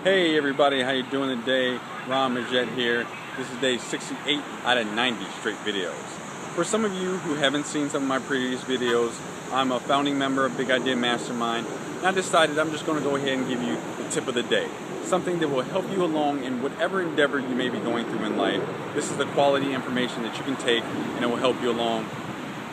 Hey everybody, how you doing today? Ron Majette here. This is day 68 out of 90 straight videos. For some of you who haven't seen some of my previous videos, I'm a founding member of Idea Mastermind, and I decided I'm just going to go ahead and give you the tip of the day. Something that will help you along in whatever endeavor you may be going through in life. This is the quality information that you can take, and it will help you along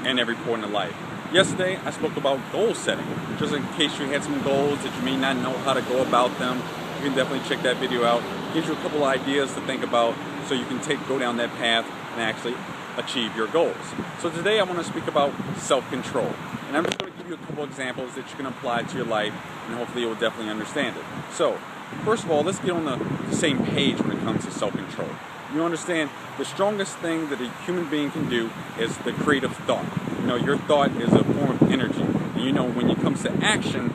in every point of life. Yesterday, I spoke about goal setting. Just in case you had some goals that you may not know how to go about them, you can definitely check that video out. It gives you a couple of ideas to think about so you can go down that path and actually achieve your goals. So today I want to speak about self-control. And I'm just going to give you a couple examples that you can apply to your life, and hopefully you will definitely understand it. So, first of all, let's get on the same page when it comes to self-control. You understand the strongest thing that a human being can do is the creative thought. You know, your thought is a form of energy. And you know, when it comes to action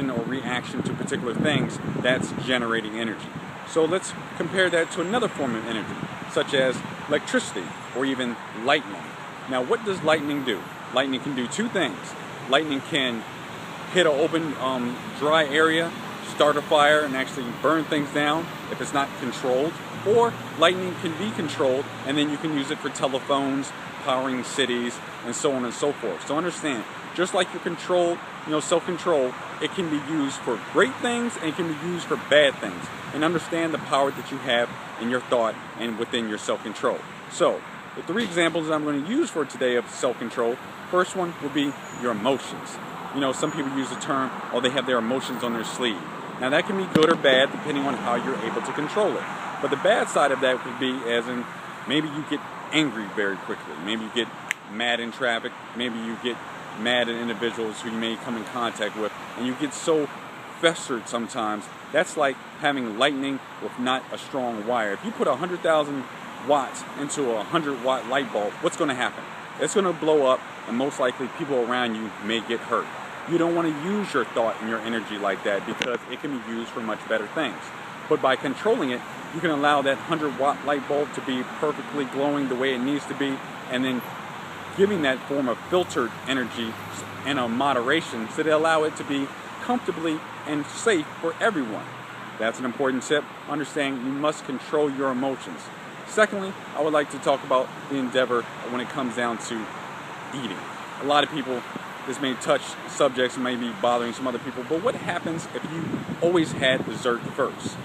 or reaction to particular things, that's generating energy. So let's compare that to another form of energy, such as electricity or even lightning. Now, what does lightning do? Lightning can do two things. Lightning can hit an open, dry area, start a fire, and actually burn things down if it's not controlled. Or lightning can be controlled, and then you can use it for telephones, powering cities, and so on and so forth. So understand, just like your control, self-control, it can be used for great things and it can be used for bad things. And understand the power that you have in your thought and within your self-control. So, the three examples that I'm going to use for today of self-control, first one will be your emotions. You know, some people use the term, they have their emotions on their sleeve. Now that can be good or bad depending on how you're able to control it. But the bad side of that would be as in maybe you get angry very quickly. Maybe you get mad in traffic. Maybe you get mad at individuals who you may come in contact with. And you get so festered sometimes. That's like having lightning with not a strong wire. If you put 100,000 watts into a 100-watt light bulb, what's going to happen? It's going to blow up, and most likely people around you may get hurt. You don't want to use your thought and your energy like that because it can be used for much better things. But by controlling it, you can allow that 100-watt light bulb to be perfectly glowing the way it needs to be, and then giving that form of filtered energy in a moderation so that allow it to be comfortably and safe for everyone. That's an important tip. Understand you must control your emotions. Secondly, I would like to talk about the endeavor when it comes down to eating. A lot of people, this may touch subjects and may be bothering some other people, but what happens if you always had dessert first?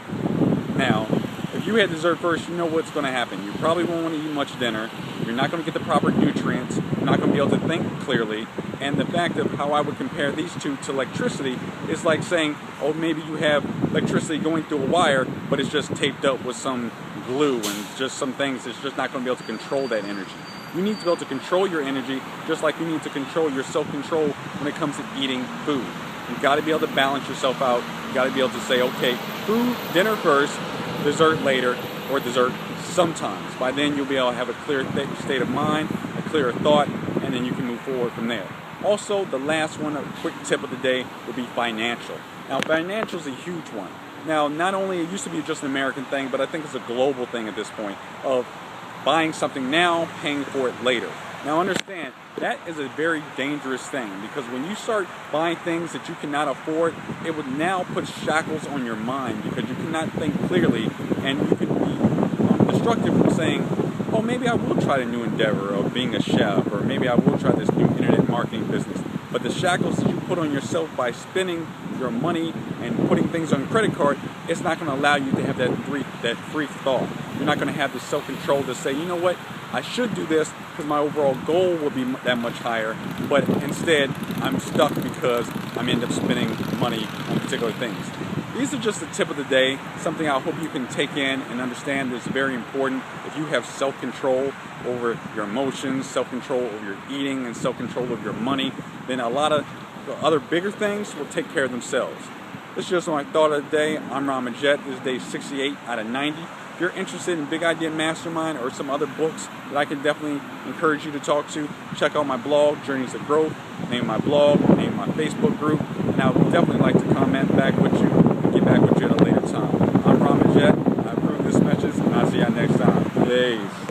Now, if you had dessert first, you know what's going to happen. You probably won't want to eat much dinner. You're not going to get the proper nutrients. You're not going to be able to think clearly. And the fact of how I would compare these two to electricity is like saying, maybe you have electricity going through a wire, but it's just taped up with some glue and just some things that's just not going to be able to control that energy. You need to be able to control your energy just like you need to control your self-control when it comes to eating food. You've got to be able to balance yourself out. You've got to be able to say, okay, food, dinner first, dessert later, or dessert sometimes. By then you'll be able to have a clear state of mind, a clearer thought, and then you can move forward from there. Also, the last one, a quick tip of the day, would be financial. Now, financial is a huge one. Now, not only, it used to be just an American thing, but I think it's a global thing at this point of buying something now, paying for it later. Now understand, that is a very dangerous thing because when you start buying things that you cannot afford, it would now put shackles on your mind because you cannot think clearly, and you could be destructive from saying, maybe I will try a new endeavor of being a chef, or maybe I will try this new internet marketing business. But the shackles that you put on yourself by spending your money and putting things on a credit card, it's not going to allow you to have that free thought. You're not going to have the self-control to say, you know what, I should do this because my overall goal will be that much higher, but instead I'm stuck because I'm end up spending money on particular things. These are just the tip of the day, something I hope you can take in and understand is very important. If you have self-control over your emotions, self-control over your eating, and self-control over your money, then a lot of the other bigger things will take care of themselves. This is just my thought of the day. I'm Ron Majette. This is day 68 out of 90. If you're interested in Big Idea Mastermind or some other books that I can definitely encourage you to talk to, check out my blog, Journeys of Growth, name of my blog, name of my Facebook group, and I would definitely like to comment back with you and get back with you at a later time. I'm Ron Majette. I approve this message, and I'll see you next time. Peace.